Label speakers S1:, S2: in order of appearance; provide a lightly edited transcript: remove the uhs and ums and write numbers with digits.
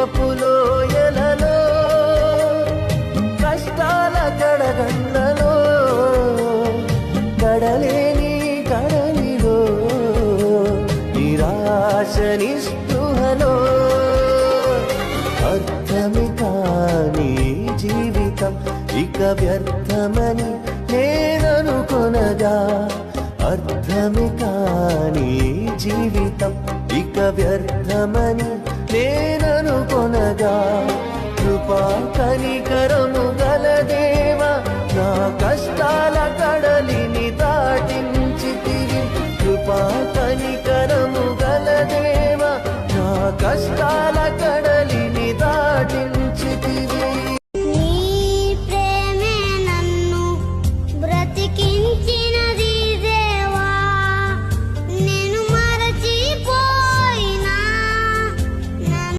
S1: దుఃఖపులోయలలో కష్టాల కడగండ్లలో కడలేని కడలిలో నిరాశ నిస్పృహలో అర్థమే కాని జీవితం ఇక వ్యర్థమని నేననుకొనగా అర్థమే కాని జీవితం ఇక వ్యర్థమని నేననుకొనగా కృపా కనికరము గల దేవా నా కష్టాల కడలిని దాటించితివి కృపా కనికరము గల దేవా నా కష్టాల కడలిని